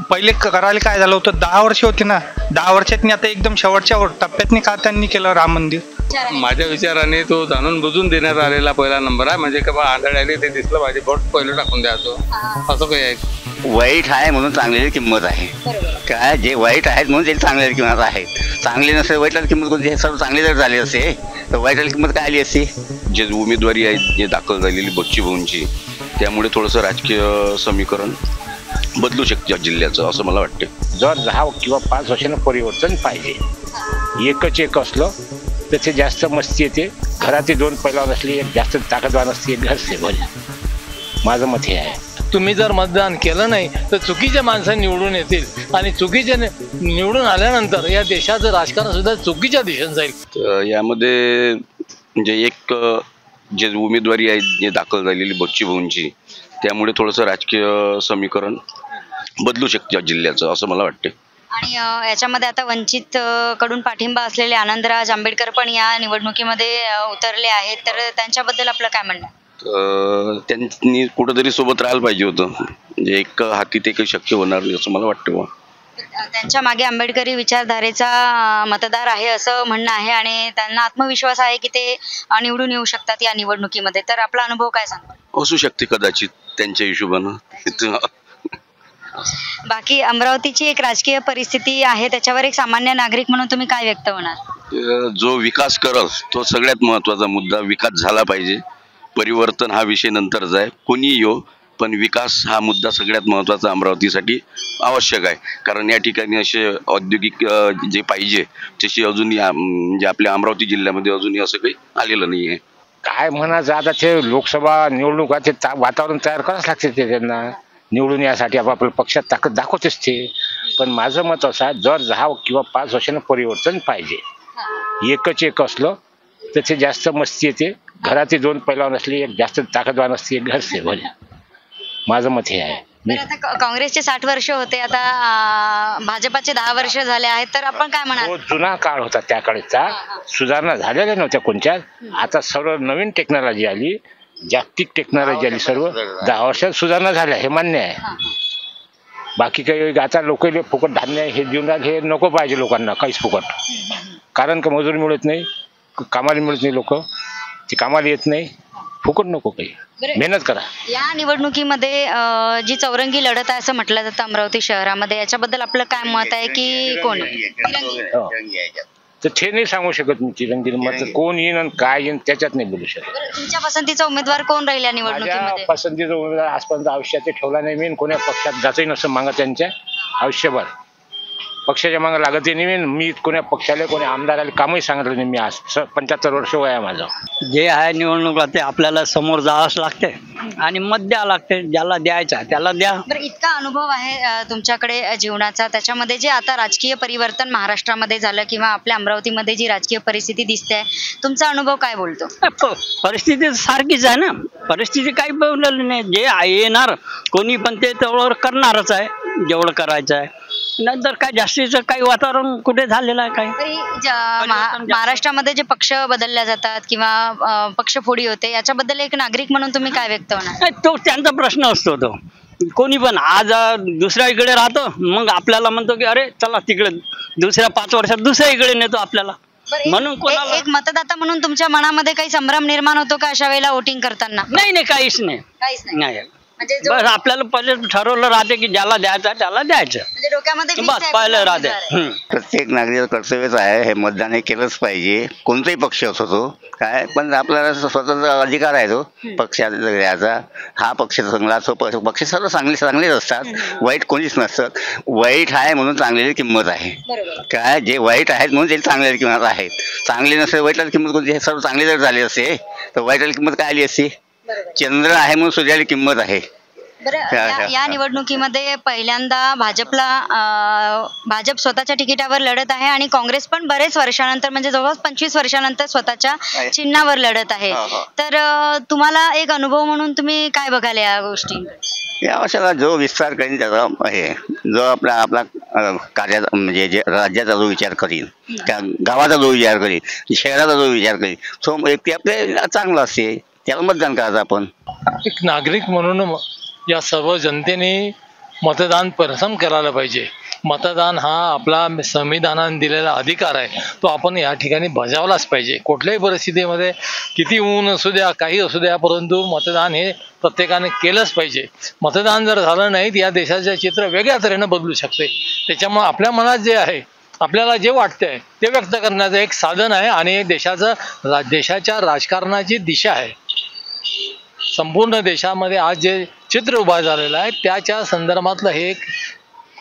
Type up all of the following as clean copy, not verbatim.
पहिले करायला काय झालं होतं, 10 वर्ष होती ना, 10 वर्षातनी आता एकदम शेवटच्या टप्प्यातनी का त्यांनी केलं राम मंदिर? माझ्या विचाराने तो जाणून बुजून देण्यात आलेला पहिला नंबर आहे. म्हणजे का बा आंधळ आले ते दिसलं पाहिजे, बोट पहिलं टाकून द्यायचो, असं काही आहे. वाईट आहे म्हणून चांगल्याची किंमत आहे. काय जे वाईट आहेत म्हणून त्याची चांगल्याची किंमत आहे. चांगली नसेल वाईटाला किंमत कोणती? हे सर्व चांगले जर झाले असते तर वाईटाला किंमत काय आली असती? जे उमेदवारी आहे जे दाखल झालेली बच्चूभाऊंची, त्यामुळे थोडंसं राजकीय समीकरण बदलू शकते जिल्ह्याचं, असं मला वाटते. जर 10 किंवा 5 वर्षांना परिवर्तन पाहिजे. एकच एक असलं त्याचे जास्त मस्ती येते. घरातील 2 पैलवान असली, एक जास्त ताकदवान असते, एक घर सेवल. माझं मत हे आहे. तुम्ही जर मतदान केलं नाही तर चुकीचे माणसं निवडून येतील आणि चुकीचे निवडून आल्यानंतर या देशाचं राजकारण सुद्धा चुकीच्या दिशेने जाईल. यामध्ये म्हणजे एक जे उमेदवारी आहे जे दाखल झालेली बच्चूभाऊंची, त्यामुळे थोडंसं राजकीय समीकरण बदलू शकते जिल्ह्याचं, असं मला वाटते. आणि याच्यामध्ये आता वंचित कडून पाठिंबा असलेले आनंदराज आंबेडकर पण या निवडणुकीमध्ये उतरले आहेत, तर त्यांच्याबद्दल आपलं काय म्हणणं? त्यांनी कुठंतरी सोबत राहायला पाहिजे होतं. म्हणजे एक हाती ते काही शक्य होणार नाही असं मला वाटतं. त्यांच्या मागे आंबेडकरी विचारधारेचा मतदार आहे असं म्हणणं आहे आणि त्यांना आत्मविश्वास आहे की ते निवडून येऊ शकतात या निवडणुकीमध्ये. तर आपला अनुभव काय सांगा? असू शकते कदाचित त्यांच्या हिशोबानं. बाकी अमरावतीची एक राजकीय परिस्थिती आहे, त्याच्यावर एक सामान्य नागरिक म्हणून तुम्ही काय व्यक्त होणार? जो विकास करल तो सगळ्यात महत्वाचा मुद्दा. विकास झाला पाहिजे. परिवर्तन हा विषय नंतरचा आहे, कोणी येऊ, पण विकास हा मुद्दा सगळ्यात महत्त्वाचा अमरावतीसाठी आवश्यक आहे. कारण या ठिकाणी असे औद्योगिक जे पाहिजे तशी अजूनही म्हणजे आपल्या अमरावती जिल्ह्यामध्ये अजूनही असं काही आलेलं नाही आहे. काय म्हणायचं आता, ते लोकसभा निवडणुकाचे वातावरण तयार करावंच लागते. ते त्यांना निवडून यासाठी आपापल्या पक्षात ताकद दाखवतेच ते. पण माझं मत असं आहे, जर 10 किंवा 5 वर्षांना परिवर्तन पाहिजे. एकच एक असलं त्याचे जास्त मस्ती येते. घरातील 2 पैलवान असली, एक जास्त ताकदवान असते, एक घर सेवल. माझं मत हे आहे. आता काँग्रेसचे 60 वर्ष होते, आता भाजपाचे 10 वर्ष झाले आहेत, तर आपण काय म्हणाल? जुना काळ होता त्या काळचा. सुधारणा झालेल्या नव्हत्या कोणत्या. आता सर्व नवीन टेक्नॉलॉजी आली, जागतिक टेक्नॉलॉजी आली. सर्व 10 वर्षात सुधारणा झाल्या, हे मान्य आहे. बाकी काही आता लोक फुकट धान्य हे देऊन हे नको पाहिजे लोकांना, काहीच फुकट. कारण का मजुरी मिळत नाही, कामाला मिळत नाही, लोक ते कामाला येत नाही. फुकट नको, काही मेहनत करा. या निवडणुकीमध्ये जी चौरंगी लढत आहे असं म्हटलं जातं अमरावती शहरामध्ये, याच्याबद्दल आपलं काय मत आहे की कोण? तर ते नाही सांगू शकत मी. तिरंगी मत कोण येईन आणि काय येईन त्याच्यात नाही बोलू शकत. तुमच्या पसंतीचा उमेदवार कोण राहील या निवडणुकीमध्ये? पसंतीचा उमेदवार आजपर्यंत आयुष्यात ठेवला नाही मी. कोण्या पक्षात जातही नसतं मागं त्यांच्या आयुष्यभर. पक्षाच्या मागे लागतही नाही मी. कोण्या पक्षाला कोण्या आमदाराला कामही सांगितलं नाही मी. आज 75 वर्ष वय आहे माझं. जे आहे निवडणुका ते आपल्याला समोर जावंच लागते आणि मत द्यावं लागते. ज्याला द्यायचा त्याला द्या. बरं, इतका अनुभव आहे तुमच्याकडे जीवनाचा, त्याच्यामध्ये जे आता राजकीय परिवर्तन महाराष्ट्रामध्ये झालं किंवा आपल्या अमरावतीमध्ये जी राजकीय परिस्थिती दिसते, तुमचा अनुभव काय बोलतो? परिस्थिती सारखीच आहे ना. परिस्थिती काही बोललेली नाही. जे येणार कोणी पण ते तेवढं करणारच आहे, जेवढं करायचं आहे. नंतर काय जास्तीचं काही वातावरण कुठे झालेलं आहे? काही महाराष्ट्रामध्ये जे पक्ष बदलल्या जातात किंवा पक्षफोडी होते, याच्याबद्दल एक नागरिक म्हणून तुम्ही काय व्यक्त होणार? तो त्यांचा प्रश्न असतो. तो कोणी पण आज दुसऱ्या इकडे राहतो, मग आपल्याला म्हणतो की अरे चला तिकडे दुसऱ्या 5 वर्षात दुसऱ्या इकडे नेतो आपल्याला. म्हणून कोणाला एक मतदाता म्हणून तुमच्या मनामध्ये काही संभ्रम निर्माण होतो का अशा वेळेला वोटिंग करताना? नाही, काहीच नाही. बस आपल्याला पहिले ठरवलं राहते की ज्याला द्यायचं त्याला द्यायचं, म्हणजे डोक्यामध्ये बस पहिलं राहते. प्रत्येक नागरिक कर्तव्यच आहे, हे मतदान हे केलंच पाहिजे. कोणताही पक्ष असो तो काय, पण आपल्याला स्वतंत्र अधिकार आहे तो पक्षाचा द्यायचा. हा पक्ष चांगला असो, पक्ष सर्व चांगलेच असतात, वाईट कोणीच नसतात. वाईट आहे म्हणून चांगल्याची किंमत आहे. काय जे वाईट आहेत म्हणून त्याची चांगल्याची किंमत आहे. चांगले नसेल वाईटाला किंमत कोणती? हे सर्व चांगले जर झाले असते तर वाईटाला किंमत काय आली असती? चंद्र आहे म्हणून सूर्याला किंमत आहे. बरं, या निवडणुकीमध्ये पहिल्यांदा भाजप स्वतःच्या तिकिटावर लढत आहे आणि काँग्रेस पण बरेच वर्षानंतर, म्हणजे जवळपास 25 वर्षानंतर स्वतःच्या चिन्हावर लढत आहे. तर तुम्हाला एक अनुभव म्हणून तुम्ही काय बघाल या गोष्टी? या वर्षाला जो विस्तार करीन त्याचा आहे, जो आपला कार्याचा म्हणजे जे राज्याचा जो विचार करीन, त्या गावाचा जो विचार करीन, शहराचा जो विचार करीन, तो व्यक्ती आपले चांगला असते, त्याला मतदान करायचं आपण. एक नागरिक म्हणून या सर्व जनतेने मतदान प्रथम करायला पाहिजे. मतदान हा आपला संविधानाने दिलेला अधिकार आहे, तो आपण या ठिकाणी बजावलाच पाहिजे. कुठल्याही परिस्थितीमध्ये किती ऊन असू द्या, काही असू द्या, परंतु मतदान हे प्रत्येकाने केलंच पाहिजे. मतदान जर झालं नाही या देशाचे चित्र वेगळ्या तऱ्हेनं बदलू शकते. त्याच्यामुळे आपल्या मनात जे आहे, आपल्याला जे वाटतंय ते व्यक्त करण्याचं एक साधन आहे आणि देशाच्या राजकारणाची दिशा आहे. संपूर्ण देशामध्ये आज जे चित्र उभा झालेलं आहे त्याच्या संदर्भातलं हे एक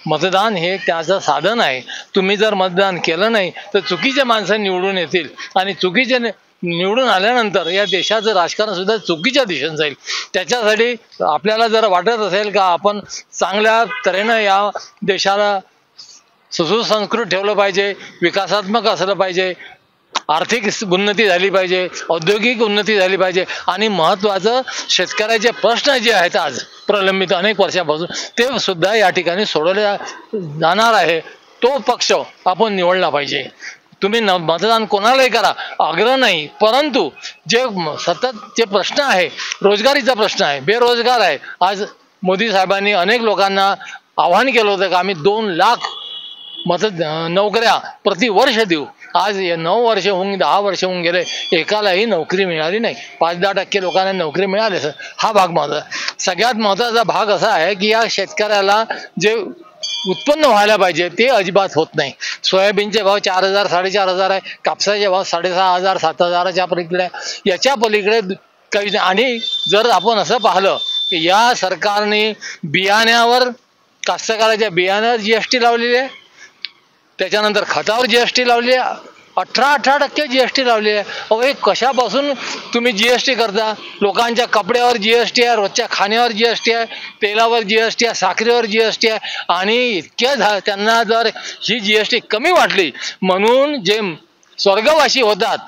मतदान हे त्याचं साधन आहे. तुम्ही जर मतदान केलं नाही तर चुकीचे माणसं निवडून येतील आणि चुकीचे निवडून आल्यानंतर या देशाचं राजकारण सुद्धा चुकीच्या दिशेने जाईल. त्याच्यासाठी आपल्याला जर वाटत असेल का आपण चांगल्या तऱ्हेनं या देशाला सुसंस्कृत ठेवलं पाहिजे, विकासात्मक असलं पाहिजे, आर्थिक उन्नती झाली पाहिजे, औद्योगिक उन्नती झाली पाहिजे आणि महत्त्वाचं शेतकऱ्याचे प्रश्न जे आहेत आज प्रलंबित अनेक वर्षापासून ते सुद्धा या ठिकाणी सोडवले जाणार आहे, तो पक्ष आपण निवडला पाहिजे. तुम्ही मतदान कोणालाही करा, आग्रह नाही, परंतु जे सतत जे प्रश्न आहे, रोजगारीचा प्रश्न आहे, बेरोजगार आहे. आज मोदी साहेबांनी अनेक लोकांना आव्हान केलं होतं की आम्ही 2 लाख नोकऱ्या प्रतिवर्ष देऊ. आज 9 वर्ष होऊन 10 वर्ष होऊन गेले, एकालाही नोकरी मिळाली नाही. 5-10% लोकांना नोकरी मिळाली. हा भाग माझा सगळ्यात महत्त्वाचा भाग असा आहे की या शेतकऱ्याला जे उत्पन्न व्हायला पाहिजे ते अजिबात होत नाही. सोयाबीनचे भाव 4,000 4,500 आहे, कापसाचे भाव 6,500 7,000च्या पलीकडे, याच्या पलीकडे काही नाही. आणि जर आपण असं पाहिलं की या सरकारने बियाण्यावर, कास्तकाराच्या बियाण्यावर GST लावलेली आहे, त्याच्यानंतर खतावर GST लावली आहे, 18% GST लावली आहे. अहो हे कशापासून तुम्ही GST करता? लोकांच्या कपड्यावर GST आहे, रोजच्या खाण्यावर GST आहे, तेलावर GST आहे, साखरेवर GST आहे आणि इतक्या त्यांना जर ही GST कमी वाटली म्हणून जे स्वर्गवासी होतात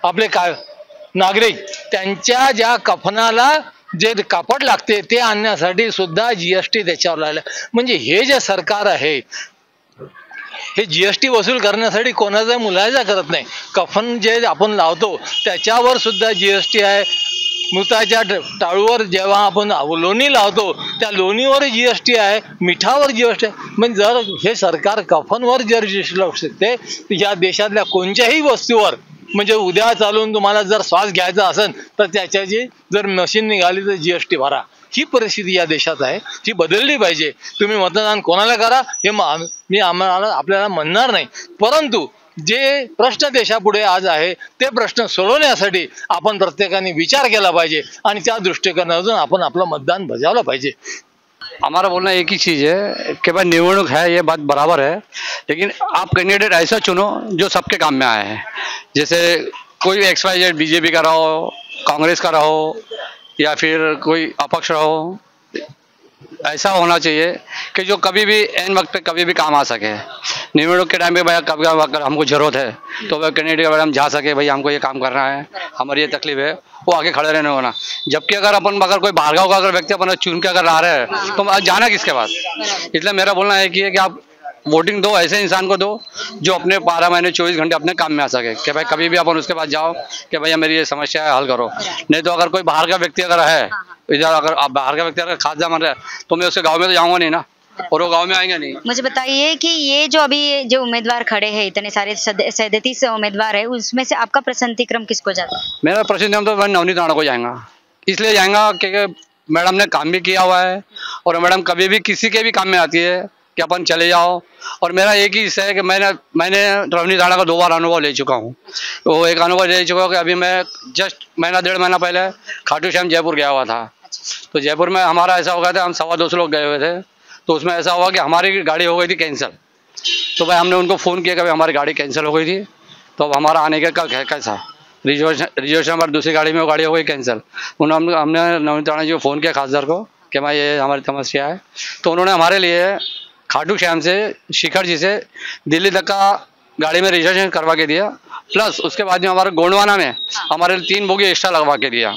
आपले नागरिक, त्यांच्या ज्या कफनाला जे कापड लागते ते आणण्यासाठी सुद्धा GST त्याच्यावर लावलं. म्हणजे हे जे सरकार आहे हे GST वसूल करण्यासाठी कोणाचा मुलाजा करत नाही. कफन जे आपण लावतो त्याच्यावर सुद्धा GST आहे. मृताच्या टाळूवर जेव्हा आपण लोणी लावतो त्या लोणीवर GST आहे, मिठावर GST आहे. म्हणजे जर हे सरकार कफनवर जर GST लावू शकते या देशातल्या कोणत्याही वस्तूवर, म्हणजे उद्या चालून तुम्हाला जर श्वास घ्यायचा असेल तर त्याच्याची जर मशीन निघाली तर GST भरा. ही परिस्थिती या देशात आहे, ती बदलली पाहिजे. तुम्ही मतदान कोणाला करा हे मी आपल्याला म्हणणार नाही, परंतु जे प्रश्न देशापुढे आज आहे ते प्रश्न सोडवण्यासाठी आपण प्रत्येकाने विचार केला पाहिजे आणि त्या दृष्टिकोनातून आपण आपलं मतदान बजावलं पाहिजे. हमारा बोलना एक ही चीज़ है कि भाई निवडणूक है, ये बात बराबर है, लेकिन आप कैंडिडेट ऐसा चुनो जो सबके काम में आए हैं. जैसे कोई XYZ BJP का रहो, कांग्रेस का रहो या फिर कोई अपक्ष रहो, ऐसा होना चाहिए कि जो कभी भी एन वक्त पे कभी भी काम आ सके. निवडणूक के टाइम पे भाई कभी अगर हमको जरूरत है तो भाई कैंडिडेट के बारे हम जा सके, भाई हमको ये काम करना है, हमारी ये तकलीफ है, वो आगे खड़े रहने होना. जबकि अगर कोई बाहरगांव का अगर व्यक्ति अपन चुन के अगर आ रहे हैं तो जाना किसके पास. इसलिए मेरा बोलना है कि आप वोटिंग दो, ऐसे इंसान को दो जो अपने 12 महीने 24 घंटे अपने काम में आ सके, कि भाई कभी भी अपन उसके पास जाओ कि भैया मेरी ये समस्या है, हल करो. नहीं तो अगर कोई बाहर का व्यक्ति अगर है इधर, अगर आप बाहर का व्यक्ति अगर खास जमा रहे तो मैं उसके गाँव में तो जाऊँगा नहीं ना, और वो गाँव में आएंगे नहीं. मुझे बताइए कि ये जो अभी जो उम्मीदवार खड़े हैं, इतने सारे 37 उम्मीदवार है, उसमें से आपका पसंदीदा क्रम किसको जाता है? मेरा पसंदीदा तो नवनीत राणा को जाएगा. इसलिए जाएगा क्योंकि मैडम ने काम भी किया हुआ है और मैडम कभी भी किसी के भी काम में आती है कि अपन चले जाओ. और मेरा एक ही हिस्सा है कि मैंने नवनीत राणा का 2 बार अनुभव ले चुका हूँ. वो एक अनुभव ले चुका हूँ कि अभी मैं जस्ट 1.5 महीना पहले खाटू श्याम जयपुर गया हुआ था. तो जयपुर में हमारा ऐसा हो गया था, हम 225 लोग गए हुए थे. तो उसमें ऐसा हुआ कि हमारी गाड़ी हो गई थी कैंसिल. तो भाई हमने उनको फ़ोन किया कि भाई हमारी गाड़ी कैंसिल हो गई थी, तो अब हमारा आने का कैसा रिजर्वेशन हमारी दूसरी गाड़ी में वो गाड़ी हो गई कैंसिल. हमने नवनीत राणा जी को फ़ोन किया खासदार को कि भाई ये हमारी समस्या है. तो उन्होंने हमारे लिए खाटू श्याम से, शिखर जी से दिल्ली तक का गाड़ी में रिजर्वेशन करवा के दिया. प्लस उसके बाद में हमारे गोंडवाना में हमारे 3 बोगी एक्स्ट्रा लगवा के दिया.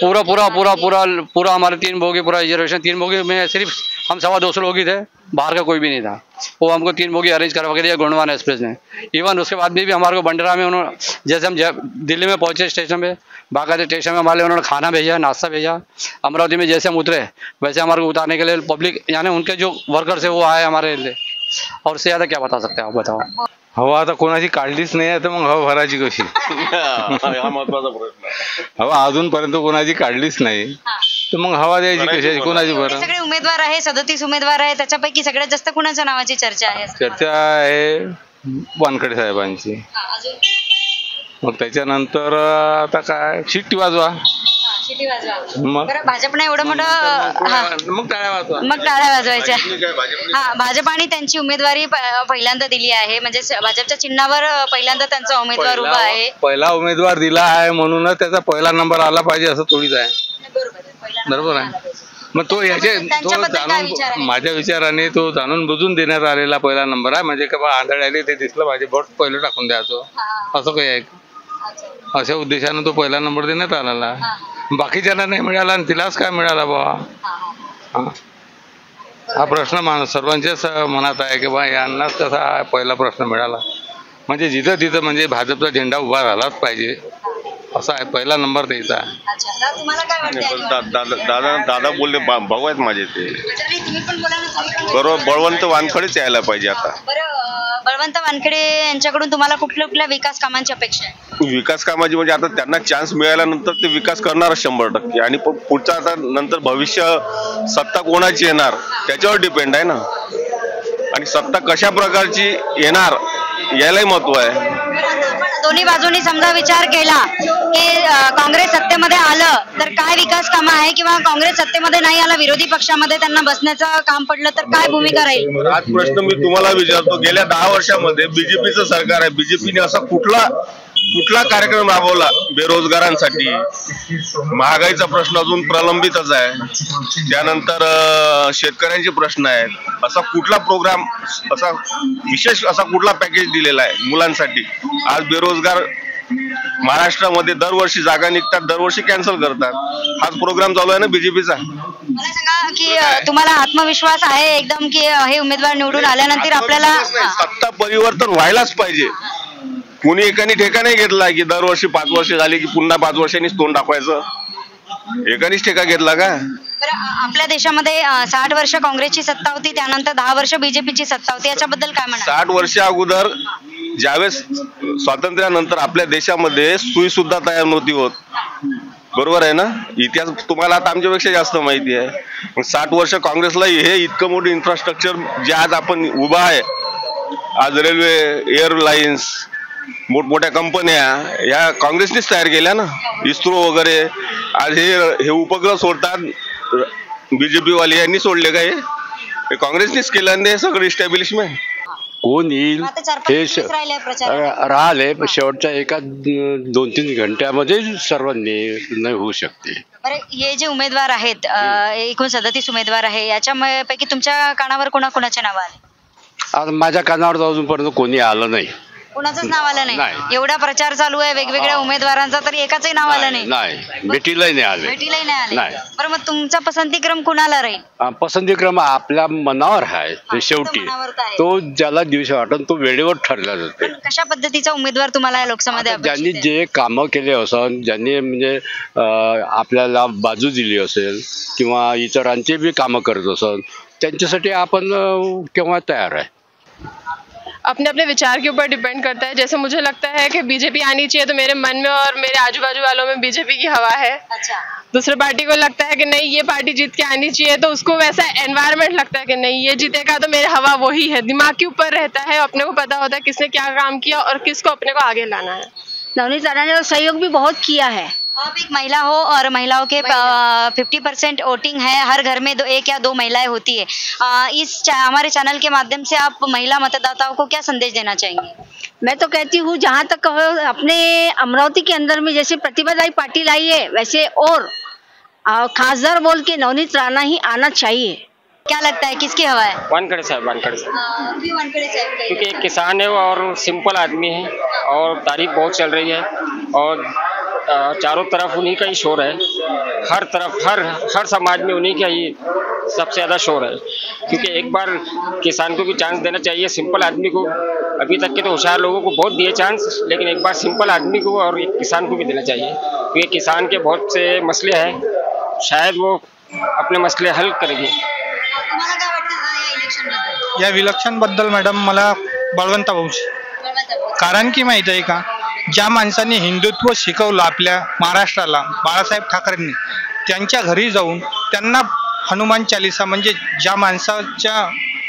पूरा हमारे 3 बोगी पूरा रिजर्वेशन. 3 बोगी में सिर्फ हम 225 लोग ही थे, बाहर का कोई भी नहीं था। वो हमको 3 बोगी अरेंज करवा के दिया गोंडवाना एक्सप्रेस ने। इवन उसके बाद भी हमारे को बंडरा में उन्होंने, जैसे हम दिल्ली में पहुंचे स्टेशन पे, बाकायदे स्टेशन में हमारे उन्होंने खाना भेजा, नाश्ता भेजा। अमरावती में जैसे हम उतरे वैसे हमारे को उतारने के लिए पब्लिक यानी उनके जो वर्कर्स है वो आए हमारे लिए। और उससे ज़्यादा क्या बता सकते हैं आप, बताओ। हवा आता कोणाची काढलीच नाही आहे तर मग हवा भरायची कशी? हा महत्वाचा प्रश्न आहे. हवा अजूनपर्यंत कोणाची काढलीच नाही तर मग हवा द्यायची कशी? कोणाची हे भरा? सगळे उमेदवार आहे, 37 उमेदवार आहे, त्याच्यापैकी सगळ्यात जास्त कुणाच्या नावाची चर्चा आहे असं चर्चा आहे वानखडे साहेबांची. तुम्हाला? अजून मग त्याच्यानंतर आता काय शिट्टी वाजवा, शिटी वाजवा. मग बरं, भाजपने एवढं मोठं हा, मग टाळ्या वाजवा. मग टाळ्या वाजवायच्या. हा, भाजपाने त्यांची उमेदवारी पहिल्यांदा दिली आहे, म्हणजे भाजपच्या चिन्हावर पहिल्यांदा त्यांचा उमेदवार उभा आहे. पहिला उमेदवार दिला आहे म्हणूनच त्याचा पहिला नंबर आला पाहिजे असं थोडीच आहे. बरोबर आहे, पहिला बरोबर नंबर आहे. आला पाहिजे. मग तो त्यांच्याबद्दल काय विचार आहे? माझ्या विचाराने तो जाणून बुजून देण्यात आलेला पहिला नंबर आहे. म्हणजे का बा आंधळे आले ते दिसलं पाहिजे, बोट पहिलं टाकून द्यायचो असं काही आहे. अच्छा. अशा उद्देशानं तो पहिला नंबर देण्यात आलेला. बाकीच्यांना नाही मिळाला आणि तिलाच काय मिळाला बाबा? हा प्रश्न सर्वांच्याच मनात आहे की बा यांनाच कसा पहिला प्रश्न मिळाला. म्हणजे जिथं तिथं म्हणजे भाजपचा झेंडा उभा झालाच पाहिजे असा आहे, पहिला नंबर द्यायचा. अच्छा, दादा, तुम्हाला काय वाटतंय? दादा बोलले भाऊ आहेत माझे ते. नाही, तुम्ही पण बोला ना, तुम्ही पण बोला. बरोबर, बळवंत वानखडेच यायला पाहिजे आता. बरं, बळवंत वानखेडे यांच्याकडून तुम्हाला कुठल्या कुठल्या विकास कामांची अपेक्षा आहे? विकास कामाची म्हणजे आता त्यांना चान्स मिळाल्यानंतर ते विकास करणार 100%. आणि पुढचा आता नंतर भविष्य सत्ता कोणाची येणार त्याच्यावर डिपेंड आहे ना. आणि सत्ता कशा प्रकारची येणार यालाही महत्व आहे. बरं, आता आपण दोन्ही बाजूनी समजा विचार केला की काँग्रेस सत्तेमध्ये आलं तर काय विकास कामं आहे, किंवा काँग्रेस सत्तेमध्ये नाही आला, विरोधी पक्षामध्ये त्यांना बसण्याचं काम पडलं तर काय भूमिका राहील? आज प्रश्न मी तुम्हाला विचारतो, गेल्या 10 वर्षामध्ये बीजेपीचं सरकार आहे, बीजेपीने असा कुठला कार्यक्रम राबवला बेरोजगारांसाठी? महागाईचा प्रश्न अजून प्रलंबितच आहे. त्यानंतर शेतकऱ्यांचे प्रश्न आहेत. असा कुठला प्रोग्राम, असा विशेष असा कुठला पॅकेज दिलेला आहे मुलांसाठी? आज बेरोजगार महाराष्ट्रामध्ये दरवर्षी जागा निघतात, दरवर्षी कॅन्सल करतात. हाच प्रोग्राम चालू आहे ना बीजेपीचा. मला सांगा की तुम्हाला आत्मविश्वास आहे एकदम की हे उमेदवार निवडून आल्यानंतर आपल्याला सत्ता परिवर्तन व्हायलाच पाहिजे. कुणी एकाने ठेका नाही घेतला की दरवर्षी 5 वर्ष झाली की पुन्हा 5 वर्षांनीच तोंड दाखवायचं. एकानेच ठेका घेतला का? बरं, आपल्या देशामध्ये 60 वर्ष काँग्रेसची सत्ता होती, त्यानंतर 10 वर्ष बीजेपीची सत्ता होती, याच्याबद्दल काय म्हणा? 60 वर्ष अगोदर ज्यावेळेस स्वातंत्र्यानंतर आपल्या देशामध्ये सुई सुद्धा तयार नव्हती होत. बरोबर आहे ना? इतिहास तुम्हाला आता आमच्यापेक्षा जास्त माहिती आहे. मग 60 वर्ष काँग्रेसला हे इतकं मोठं इन्फ्रास्ट्रक्चर जे आज आपण उभं आहे, आज रेल्वे, एअरलाइन्स, मोठमोठ्या कंपन्या या काँग्रेसनेच तयार केल्या ना. इस्रो वगैरे आज हे उपग्रह सोडतात बीजेपी वाले, यांनी सोडले का? हे काँग्रेसनेच केलं आणि हे सगळं इस्टॅब्लिशमेंट. कोण येईल आता 4-5 हे दिवस राहिले प्रचाराला. राहिले, पण शेवटच्या एका 2-3 घंट्यामध्ये सर्व निर्णय होऊ शकते. बरं, हे जे उमेदवार आहेत, एकूण 37 उमेदवार आहे, याच्यापैकी तुमच्या कानावर कोणाचे नाव आले? आता माझ्या कानावर अजूनपर्यंत कोणी आलं नाही. कोणाचंच नाव आलं नाही? नाही. एवढा प्रचार चालू आहे वेगवेगळ्या उमेदवारांचा, तरी एकाचंही नाव आलं नाही? नाही, भेटीलाही नाही आले. भेटीलाही नाही आले? नाही. बरं, मग तुमचा पसंतीक्रम कुणाला राहील? पसंतीक्रम आपल्या मनावर आहे. ते शेवटी मनावर तर आहे. तो ज्याला दिवशी वाटत तो वेळेवर ठरला जाते. पण कशा पद्धतीचा उमेदवार तुम्हाला या लोकसभेमध्ये ज्यांनी अपेक्षित आहे? जे कामं केले असेल, ज्यांनी म्हणजे आपल्याला बाजू दिली असेल किंवा इतरांचे बी कामं करत असेल, त्यांच्यासाठी आपण केव्हा तयार आहे. अपने अपने विचार के ऊपर डिपेंड करता है. जैसे मुझे लगता है कि बीजेपी आनी चाहिए, तो मेरे मन में और मेरे आजू बाजू वालों में बीजेपी की हवा है. अच्छा. दूसरे पार्टी को लगता है कि नहीं ये पार्टी जीत के आनी चाहिए, तो उसको वैसा एनवायरनमेंट लगता है कि नहीं ये जीतेगा, तो मेरे हवा वही है. दिमाग के ऊपर रहता है, अपने को पता होता है किसने क्या काम किया और किसको अपने को आगे लाना है. नवनीत राणा ने सहयोग भी बहुत किया है. आप एक महिला हो और महिलाओं के 50% वोटिंग है, हर घर में 1 या 2 महिलाएं होती है. हमारे चैनल के माध्यम से आप महिला मतदाताओं को क्या संदेश देना चाहेंगे? मैं तो कहती हूँ जहाँ तक अपने अमरावती के अंदर में जैसे प्रतिभादायी पाटिल आई है, वैसे और खासदार बोल के नवनीत राणा ही आना चाहिए. क्या लगता है किसकी हवा है? वानखड़े साहब, वानखड़े साहब. क्यों वानखेड़े साहब? क्योंकि एक किसान है और सिंपल आदमी है और तारीफ बहुत चल रही है और चारों तरफ उन्हीं का ही शोर है. हर तरफ हर समाज में उन्हीं का ही सबसे ज़्यादा शोर है, क्योंकि एक बार किसान को भी चांस देना चाहिए, सिंपल आदमी को। अभी तक के तो होशियार लोगों को बहुत दिए चांस, लेकिन एक बार सिंपल आदमी को और एक किसान को भी देना चाहिए, क्योंकि किसान के बहुत से मसले हैं, शायद वो अपने मसले हल करेंगे। तुम्हाला काय वाटतं या इलेक्शन बद्दल? या विलक्षण बद्दल मॅडम मला बळवंत भाऊ, कारण की माहित आहे का, ज्या माणसांनी हिंदुत्व शिकवलं आपल्या महाराष्ट्राला, बाळासाहेब ठाकरेंनी, त्यांच्या घरी जाऊन त्यांना हनुमान चालिसा, म्हणजे ज्या माणसाच्या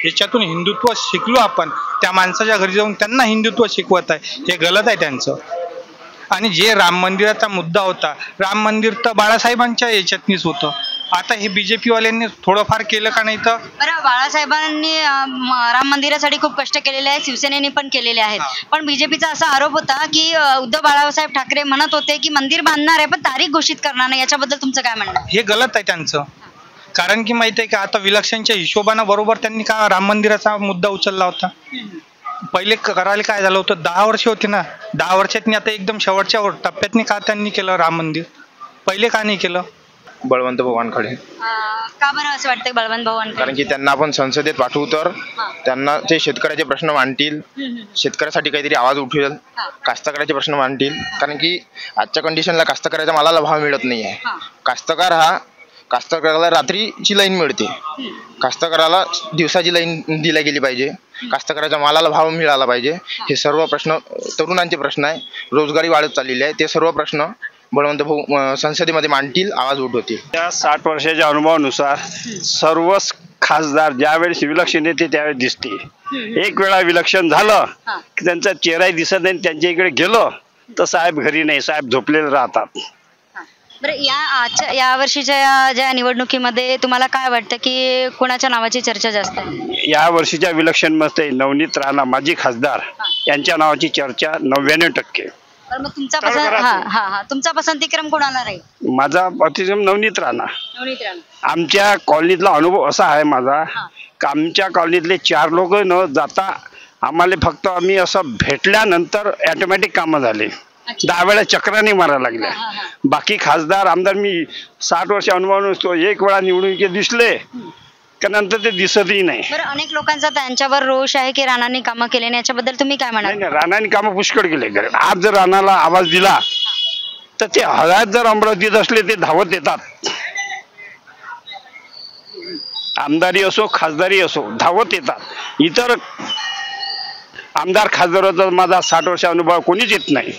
याच्यातून हिंदुत्व शिकलो आपण, त्या माणसाच्या घरी जाऊन त्यांना हिंदुत्व शिकवत आहे, हे गलत आहे त्यांचं. आणि जे राम मंदिराचा मुद्दा होता, राम मंदिर तर बाळासाहेबांच्या याच्यातनीच होतं. आता हे बीजेपी वाल्यांनी थोडंफार केलं का नाही तर? बरं, बाळासाहेबांनी राम मंदिरासाठी खूप कष्ट केलेले आहेत, शिवसेनेने पण केलेले आहेत, पण बीजेपीचा असा आरोप होता की उद्धव बाळासाहेब ठाकरे म्हणत होते की मंदिर बांधणार आहे पण तारीख घोषित करणार नाही. याच्याबद्दल तुमचं काय म्हणणं? हे गलत आहे त्यांचं, कारण की माहिती आहे का, आता विलक्षणच्या हिशोबानं बरोबर त्यांनी का राम मंदिराचा मुद्दा उचलला होता. पहिले करायला काय झालं होतं, 10 वर्ष होती ना, 10 वर्षातनी आता एकदम शेवटच्या टप्प्यातनी का त्यांनी केलं राम मंदिर, पहिले का नाही केलं? बळवंत भाऊ, का बरं असं वाटतं बळवंत भाऊ? कारण की त्यांना आपण संसदेत पाठवू तर त्यांना ते शेतकऱ्याचे प्रश्न मांडतील, शेतकऱ्यासाठी काहीतरी आवाज उठवेल, कास्तकाराचे प्रश्न मांडतील. कारण की आजच्या कंडिशनला कास्तकाराच्या मालाला भाव मिळत नाही आहे. कास्तकाराला रात्रीची लाईन मिळते, कास्तकाराला दिवसाची लाईन दिल्या गेली पाहिजे, कास्तकाराच्या मालाला भाव मिळाला पाहिजे. हे सर्व प्रश्न तरुणांचे प्रश्न आहे, रोजगारी वाढत चाललेली आहे, ते सर्व प्रश्न बळवंत भाऊ संसदेमध्ये मांडतील, आवाज उठवतील. त्या 60 वर्षाच्या अनुभवानुसार सर्वच खासदार ज्यावेळेस विलक्षण येते त्यावेळेस दिसते. एक वेळा विलक्षण झालं की त्यांचा चेहराही दिसत नाही, त्यांच्या इकडे गेलो तर साहेब घरी नाही, साहेब झोपलेले राहतात. बरं, या वर्षीच्या ज्या निवडणुकीमध्ये तुम्हाला काय वाटतं की कोणाच्या नावाची चर्चा जास्त आहे? या वर्षीच्या विलक्षण मध्ये नवनीत राणा माजी खासदार यांच्या नावाची चर्चा 99%. मग तुमचा पसंतीक्रम कोणाला राहील? माझा पसंतीक्रम नवनीत राणा. नवनीत राणा. आमच्या कॉलनीतला अनुभव असा आहे माझा की आमच्या कॉलनीतले 4 लोक न जाता आम्हाला फक्त आम्ही असं भेटल्यानंतर ऑटोमॅटिक कामं झाले. 10 वेळा चक्राने मारायला लागल्या. बाकी खासदार आमदार मी 60 वर्ष अनुभव नसतो, एक वेळा निवडून दिसले त्यानंतर ते दिसतही नाही. बरं, अनेक लोकांचा त्यांच्यावर रोष आहे की राणांनी कामं केले नाही, याच्याबद्दल तुम्ही काय म्हणाल? राणांनी कामं पुष्कळ केले. आज जर राणाला आवाज दिला तर ते हळद जर अमरावतीत असले ते धावत येतात. आमदारी असो खासदारी असो धावत येतात. इतर आमदार खासदाराचा माझा 60 वर्ष अनुभव कोणीच येत नाही.